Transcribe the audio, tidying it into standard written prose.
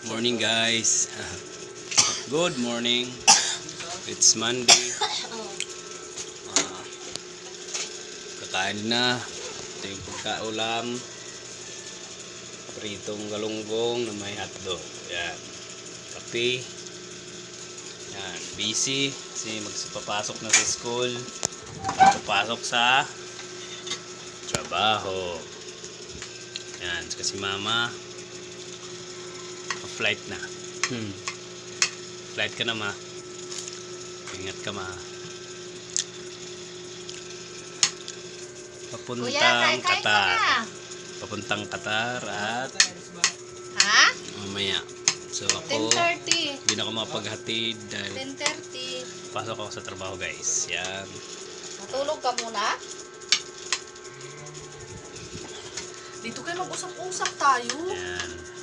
Morning guys. Good morning. It's Monday. Kakain na. Ito yung pagkaulam. Pritong galunggong na may hotdog. Yan. Kape. Yan. Busy. Kasi magpapasok na sa school. Papasok sa trabaho. Yan. Kasi mama flight na. Flight ka na ma. Ingat ka ma. Papuntang Qatar. Papuntang Qatar at mamaya. So ako 10:30. hindi na ako makapaghatid dahil 10:30. pasok ako sa trabaho guys. Yan. Matulog ka muna. Dito kayo mag-usap-usap tayo. Yan.